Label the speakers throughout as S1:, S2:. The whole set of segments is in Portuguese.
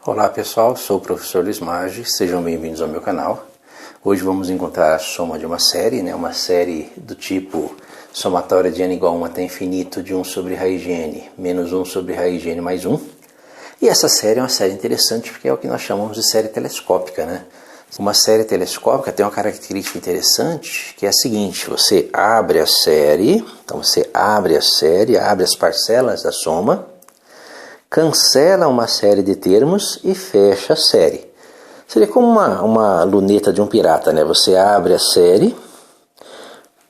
S1: Olá pessoal, sou o professor Luiz Maggi, sejam bem-vindos ao meu canal. Hoje vamos encontrar a soma de uma série, uma série do tipo somatória de n igual a 1 até infinito de 1 sobre raiz de n menos 1 sobre raiz de n mais 1. E essa série é uma série interessante porque é o que nós chamamos de série telescópica. Uma série telescópica tem uma característica interessante que é a seguinte: você abre a série, então você abre as parcelas da soma, cancela uma série de termos e fecha a série. Seria como uma luneta de um pirata, Você abre a série,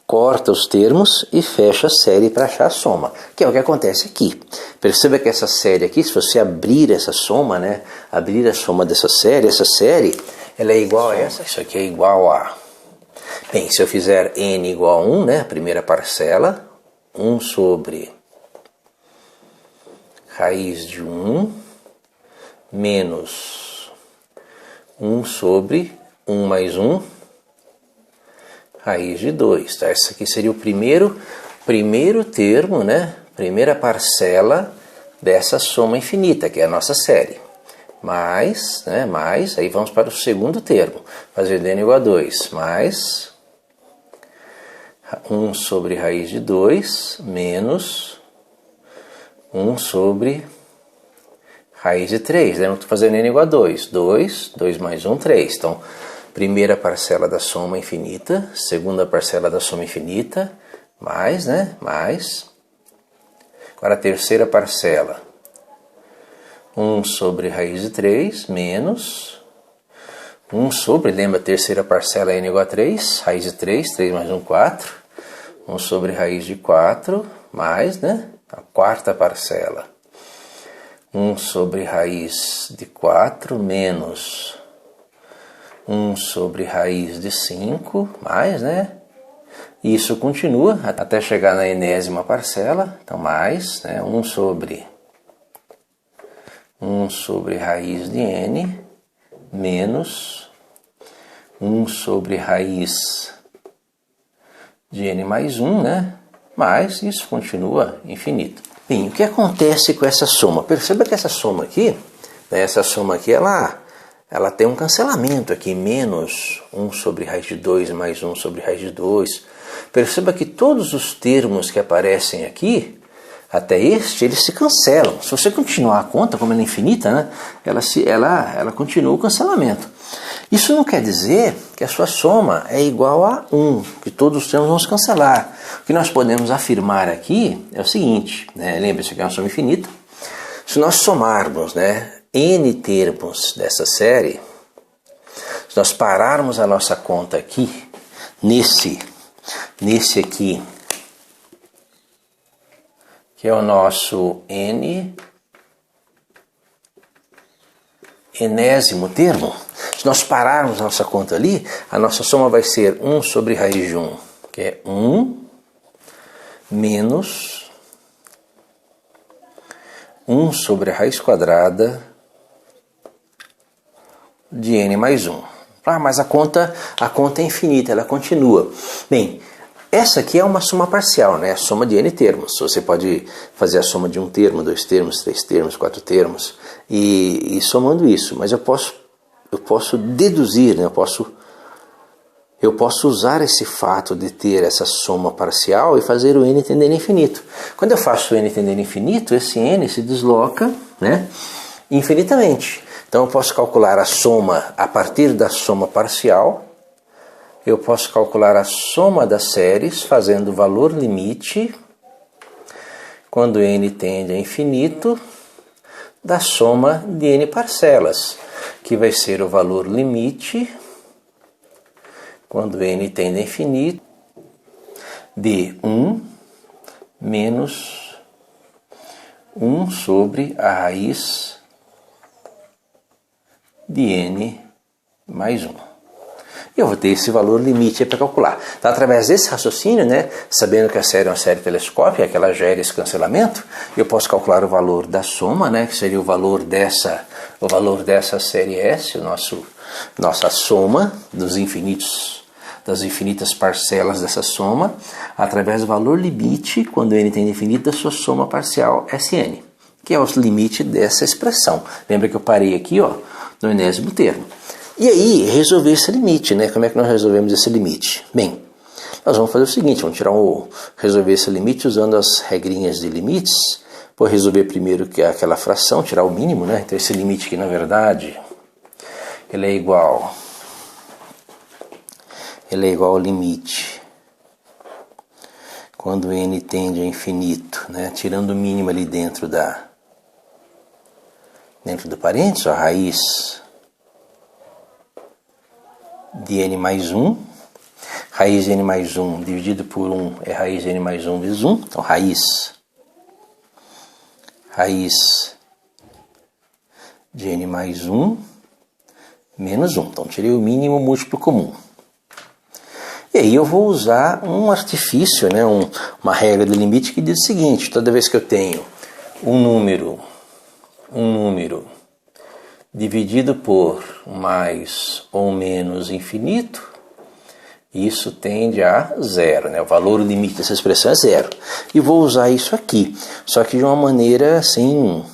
S1: corta os termos e fecha a série para achar a soma, que é o que acontece aqui. Perceba que essa série aqui, se você abrir essa soma, abrir a soma dessa série, essa série, ela é igual a essa. Isso aqui é igual a... Bem, se eu fizer n igual a 1, a primeira parcela, 1 sobre raiz de 1 menos 1 sobre 1 mais 1 raiz de 2. Tá? Esse aqui seria o primeiro termo, primeira parcela dessa soma infinita, que é a nossa série. Mais, aí vamos para o segundo termo, fazer n igual a 2, mais 1 sobre raiz de 2 menos 1 sobre raiz de 3. Lembra que estou fazendo n igual a 2. 2 mais 1, 3. Então, primeira parcela da soma infinita, segunda parcela da soma infinita, mais, mais. Agora a terceira parcela, 1 sobre raiz de 3, menos 1 sobre, lembra, a terceira parcela é n igual a 3, raiz de 3, 3 mais 1, 4. 1 sobre raiz de 4, mais, a quarta parcela, 1 sobre raiz de 4 menos 1 sobre raiz de 5, mais, E isso continua até chegar na enésima parcela, então mais, 1 sobre raiz de n menos 1 sobre raiz de n mais 1, Mas isso continua infinito. Bem, o que acontece com essa soma? Perceba que essa soma aqui, ela tem um cancelamento aqui, menos 1 sobre raiz de 2 mais 1 sobre raiz de 2. Perceba que todos os termos que aparecem aqui, até eles se cancelam. Se você continuar a conta, como ela é infinita, ela continua o cancelamento. Isso não quer dizer que a sua soma é igual a 1, que todos os termos vão se cancelar. O que nós podemos afirmar aqui é o seguinte, lembre-se que é uma soma infinita. Se nós somarmos n termos dessa série, se nós pararmos a nossa conta aqui, nesse aqui, que é o nosso enésimo termo, se nós pararmos a nossa conta ali, a nossa soma vai ser 1 sobre raiz de 1, que é 1 menos 1 sobre a raiz quadrada de n mais 1. Mas a conta é infinita, ela continua. Bem, essa aqui é uma soma parcial, a soma de n termos. Você pode fazer a soma de um termo, 2 termos, 3 termos, 4 termos, e somando isso. Mas eu posso deduzir, eu posso usar esse fato de ter essa soma parcial e fazer o n tendendo a infinito. Quando eu faço o n tendendo a infinito, esse n se desloca infinitamente. Então eu posso calcular a soma a partir da soma parcial. Eu posso calcular a soma das séries fazendo o valor limite, quando n tende a infinito, da soma de n parcelas, que vai ser o valor limite, quando n tende a infinito, de 1 menos 1 sobre a raiz de n mais 1. Eu vou ter esse valor limite para calcular. Então, através desse raciocínio, sabendo que a série é uma série telescópica, que ela gera esse cancelamento, eu posso calcular o valor da soma, que seria o valor dessa série S, nossa soma das infinitas parcelas dessa soma, através do valor limite, quando n tende a infinito, da sua soma parcial Sn. que é o limite dessa expressão. Lembra que eu parei aqui, ó, no enésimo termo. E aí, resolver esse limite, né? Como é que nós resolvemos esse limite? Bem, nós vamos fazer o seguinte, vamos resolver esse limite usando as regrinhas de limites. Vou resolver primeiro aquela fração, tirar o mínimo, né? Então esse limite aqui, na verdade, ele é igual ao limite quando n tende a infinito, né? Tirando o mínimo ali dentro do parênteses, a raiz de n mais 1. Raiz de n mais 1 dividido por 1 é raiz de n mais 1 vezes 1. Então raiz de n mais 1 menos 1. Então tirei o mínimo múltiplo comum. E aí eu vou usar um artifício, né, uma regra de limite que diz o seguinte: toda vez que eu tenho um número dividido por mais ou menos infinito, isso tende a zero, né? O valor limite dessa expressão é zero. E vou usar isso aqui, só que de uma maneira assim,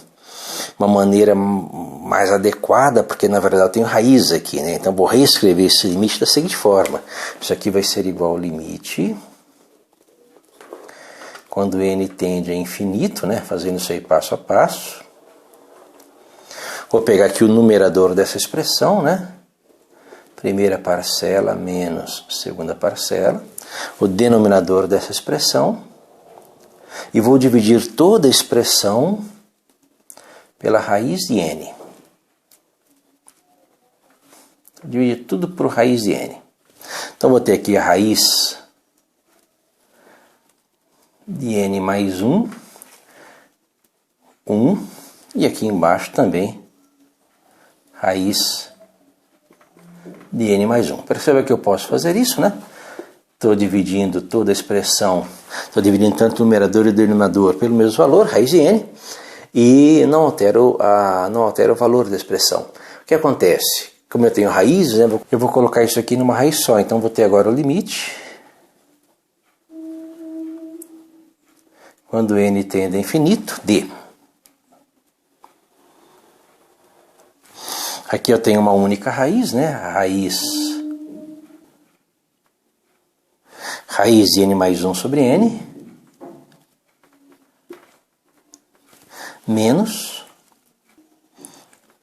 S1: uma maneira mais adequada, porque na verdade eu tenho raiz aqui, né? Então vou reescrever esse limite da seguinte forma: isso aqui vai ser igual ao limite quando n tende a infinito, né? Fazendo isso aí passo a passo. Vou pegar aqui o numerador dessa expressão, né? Primeira parcela menos segunda parcela, o denominador dessa expressão, e vou dividir toda a expressão pela raiz de n. Vou dividir tudo por raiz de n. Então vou ter aqui a raiz de n mais 1, e aqui embaixo também raiz de n mais 1. Perceba que eu posso fazer isso, né? Estou dividindo toda a expressão, estou dividindo tanto o numerador e o denominador pelo mesmo valor, raiz de n, e não altero o valor da expressão. O que acontece? Como eu tenho raízes, né, eu vou colocar isso aqui numa raiz só. Então vou ter agora o limite quando n tende a infinito de... Aqui eu tenho uma única raiz, né? Raiz de n mais 1 sobre n menos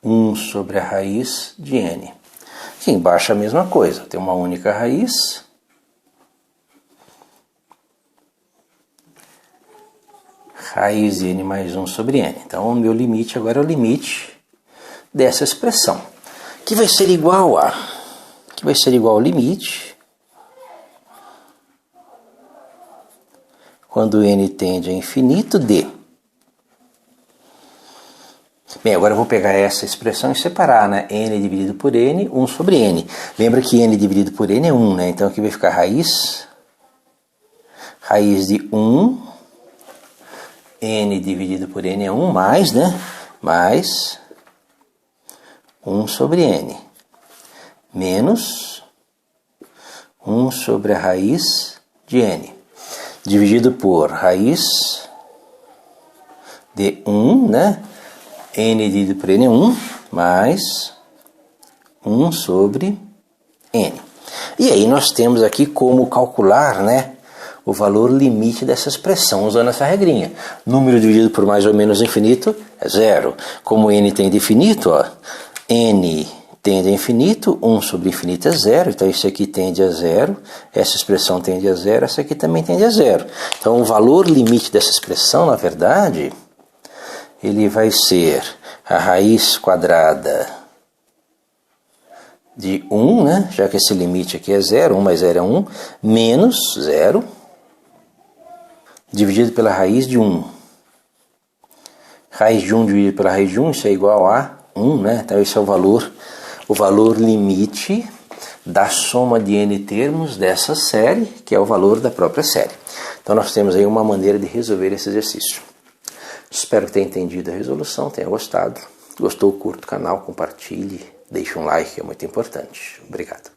S1: 1 sobre a raiz de n. Aqui embaixo a mesma coisa, tem uma única raiz de n mais 1 sobre n. Então o meu limite agora é o limite dessa expressão, que vai ser igual ao limite quando n tende a infinito de... Bem, agora eu vou pegar essa expressão e separar, né? N dividido por n, 1 sobre n. Lembra que n dividido por n é 1, né? Então aqui vai ficar raiz de 1, n dividido por n é 1, mais, né? Mais 1 sobre n, menos 1 sobre a raiz de n, dividido por raiz de 1, né? N dividido por n é 1, mais 1 sobre n. E aí nós temos aqui como calcular, né, o valor limite dessa expressão, usando essa regrinha. Número dividido por mais ou menos infinito é zero. Como n tende a infinito, ó, n tende a infinito, 1 sobre infinito é zero, então isso aqui tende a zero, essa expressão tende a zero, essa aqui também tende a zero. Então o valor limite dessa expressão, na verdade, ele vai ser a raiz quadrada de 1, né? Já que esse limite aqui é zero, 1 mais 0 é 1, menos 0, dividido pela raiz de 1. Raiz de 1 dividido pela raiz de 1, isso é igual a 1, né? Então esse é o valor limite da soma de n termos dessa série, que é o valor da própria série. Então nós temos aí uma maneira de resolver esse exercício. Espero que tenha entendido a resolução, tenha gostado. Gostou, curta o canal, compartilhe, deixe um like, que é muito importante. Obrigado.